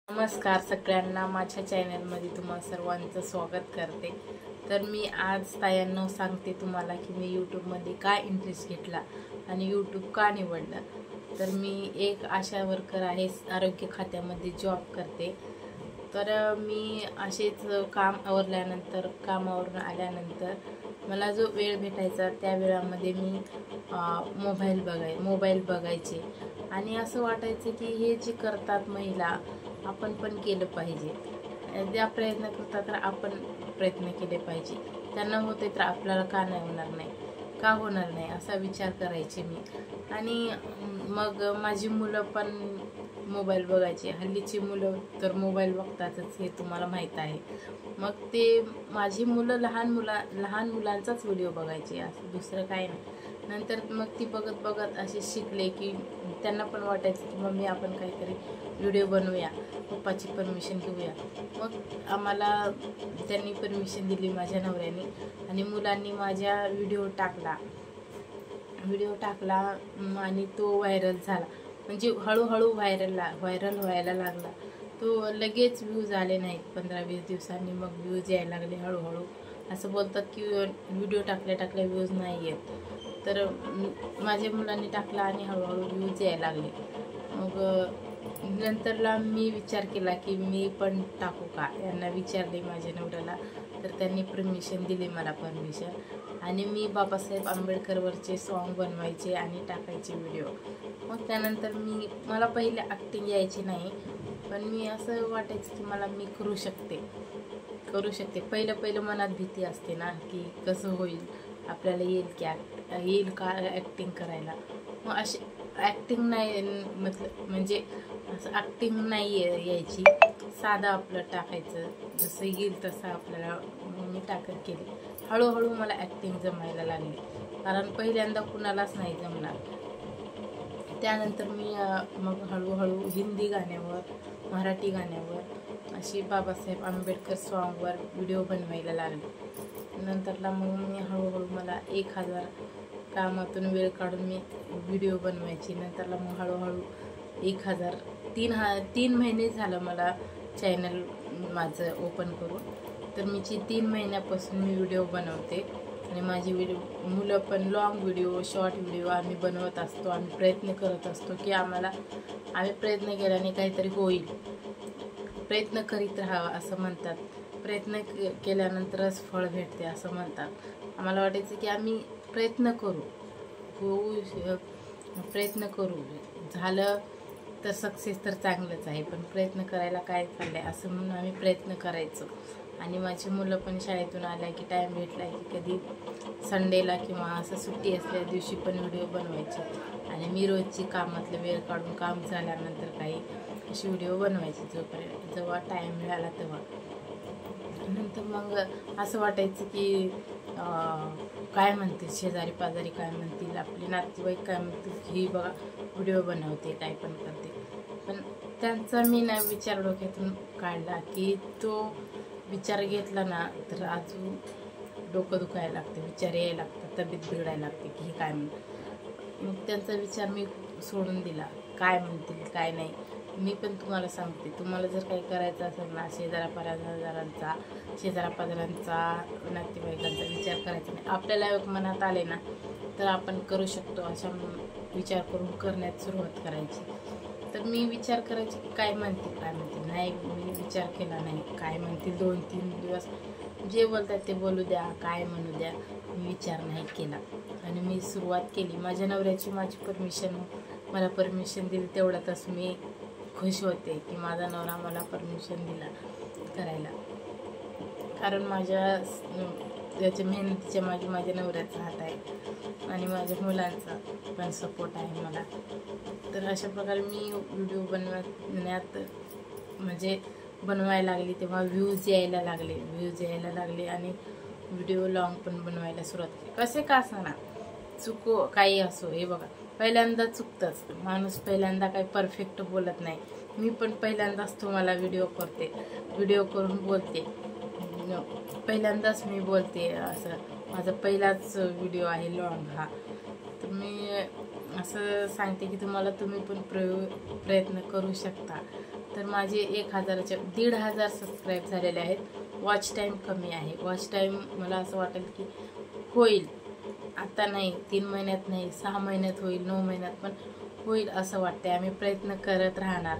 नमस्कार सगळ्यांना, माझ्या चॅनलमध्ये तुम्हा सर्वांचं स्वागत करते। तर मी आज तायांनो सांगते तुम्हाला की मी यूट्यूबमध्ये काय इंटरेस्ट घेतला आणि यूट्यूब का निवडलं। तर मी एक आशा वर्कर आहे, आरोग्य खात्यामध्ये जॉब करते। तर मी असेच कामावरून आल्यानंतर मला जो वेळ भेटायचा त्या वेळामध्ये मी मोबाईल बघायचे आणि असं वाटायचं की हे जे करतात महिला आपण पण केलं पाहिजे। त्या प्रयत्न करतात तर आपण प्रयत्न केले पाहिजे। त्यांना होते तर आपल्याला का नाही होणार नाही असा विचार करायचे मी। आणि मग माझी मुलं पण मोबाईल बघायचे। हल्लीची मुलं तर मोबाईल बघतातच हे तुम्हाला माहित आहे। मग ते माझी मुलं लहान मुलांचाच व्हिडिओ बघायचे, असं दुसरं काही नाही। नंतर मग ती बघत बघत असे शिकले की त्यांना पण वाटायचं की मम्मी आपण काहीतरी व्हिडिओ बनवूया, पप्पाची परमिशन घेऊया। मग आम्हाला त्यांनी परमिशन दिली माझ्या नवऱ्याने आणि मुलांनी माझ्या व्हिडिओ टाकला आणि तो व्हायरल झाला। म्हणजे हळूहळू व्हायरल व्हायला लागला। तो लगेच व्ह्यूज आले नाहीत, 15-20 दिवसांनी मग व्ह्यूज यायला लागले हळूहळू। असं बोलतात की व्हिडिओ टाकल्या व्ह्यूज नाही येत। तर माझ्या मुलांनी टाकला आणि हळूहळू व्ह्यूज यायला लागले। मग नंतरला मी विचार केला की मी पण टाकू का। यांना विचारले माझ्या नवऱ्याला, तर त्यांनी परमिशन दिली मला परमिशन। आणि मी बाबासाहेब आंबेडकरवरचे सॉन्ग बनवायचे आणि टाकायचे व्हिडिओ। मग त्यानंतर मला पहिले ॲक्टिंग यायची नाही, पण मी असं वाटायचं की मी करू शकते। पहिलं मनात भीती असते ना की कसं होईल, आपल्याला येईल का ॲक्टिंग करायला। मग अशी ॲक्टिंग नाही म्हणजे असं ॲक्टिंग नाही यायची, साधं आपलं टाकायचं जसं येईल तसं आपल्याला। मी टाकत गेली, हळूहळू मला ॲक्टिंग जमायला लागली, कारण पहिल्यांदा कुणालाच नाही जमणार। त्यानंतर मी मग हळूहळू हिंदी गाण्यावर, मराठी गाण्यावर अशी बाबासाहेब आंबेडकर सॉन्गवर व्हिडिओ बनवायला लागले। नंतरला मग मी हळूहळू मला 1000 कामातून वेळ काढून मी व्हिडिओ बनवायची। नंतरला मग हळूहळू 1000 तीन महिने झालं मला चॅनल माझं ओपन करून। तर मी 3 महिन्यापासून मी व्हिडिओ बनवते आणि माझी मुलं पण लॉंग व्हिडिओ, शॉर्ट व्हिडिओ आम्ही बनवत असतो। आम्ही प्रयत्न करत असतो की आम्ही प्रयत्न केल्याने काहीतरी होईल, प्रयत्न करीत राहावा असं म्हणतात। प्रयत्न केल्यानंतरच फळ भेटते असं म्हणतात। आम्हाला वाटायचं की आम्ही प्रयत्न करू, झालं तर सक्सेस तर चांगलंच आहे, पण प्रयत्न करायला काय चाललंय असं म्हणून आम्ही प्रयत्न करायचो। आणि माझी मुलं पण शाळेतून आल्या की टाईम भेटला की कधी संडेला किंवा असं सुट्टी असल्या दिवशी पण व्हिडिओ बनवायचे। आणि मी रोजची कामातलं वेळ काढून काम झाल्यानंतर काही अशी व्हिडिओ बनवायचे जेव्हा टाईम मिळाला तेव्हा। नंतर मग असं वाटायचं की काय म्हणतील शेजारी पाजारी, काय म्हणतील आपले नातेवाईक, काय म्हणतील ही बघा व्हिडिओ बनवते काय पण करते। पण त्यांचा मी ना विचार डोक्यातून काढला की तो विचार घेतला ना तर अजून डोकं दुखायला लागते, विचार यायला लागतात, तब्येत बिघडायला लागते की हे काय म्हणतात। मग त्यांचा विचार मी सोडून दिला, काय म्हणतील काय नाही। मी पण तुम्हाला सांगते, तुम्हाला जर काही करायचं असेल ना शेजारापाजारांचा नातेवाईकांचा विचार करायचा नाही। आपल्याला मनात आले ना तर आपण करू शकतो, अशा विचार करून करण्यात सुरुवात करायची। तर मी विचार करायचे की काय म्हणतील नाही, मी विचार केला नाही। काय म्हणतील 2-3 दिवस जे बोलतात ते बोलू द्या, काय म्हणू द्या, मी विचार नाही केला। आणि मी सुरुवात केली। माझ्या नवऱ्याची मला परमिशन दिली, तेवढ्यातच मी खुश होते की माझा नवरा मला परमिशन दिला करायला। कारण याच्या मेहनतीच्या माझ्या नवऱ्याचा हात आहे आणि माझ्या मुलांचा पण सपोर्ट आहे मला। तर अशा प्रकारे मी व्हिडिओ बनवायला लागली तेव्हा व्ह्यूज यायला लागले आणि व्हिडिओ लॉंग पण बनवायला सुरुवात केली। कसे का असणार, चुको काही असो, हे बघा पहिल्यांदा चुकतंच माणूस, पहिल्यांदा काही परफेक्ट बोलत नाही। मी पण पहिल्यांदाच तुम्हाला व्हिडिओ करून बोलते, पहिल्यांदाच मी बोलते, असं माझा पहिलाच व्हिडिओ आहे लॉंग हा। तर मी असं सांगते की तुम्ही पण प्रयत्न करू शकता तर माझे 1000च्या 1500 सबस्क्राईब झालेले आहेत. वॉच टाईम कमी आहे. वॉच टाईम मला असं वाटेल की होईल, आता नाही, 3 महिन्यात नाही, 6 महिन्यात होईल, 9 महिन्यात पण होईल असं वाटते. आम्ही प्रयत्न करत राहणार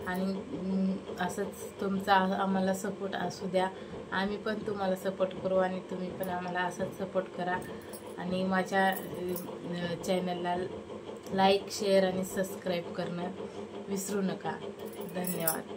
आणि असंच तुमचा आम्हाला सपोर्ट असू द्या. आम्ही पण तुम्हाला सपोर्ट करू आणि तुम्ही पण आम्हाला असंच सपोर्ट करा. आणि माझ्या चॅनलला लाईक, शेअर आणि सबस्क्राईब करणं विसरू नका. धन्यवाद.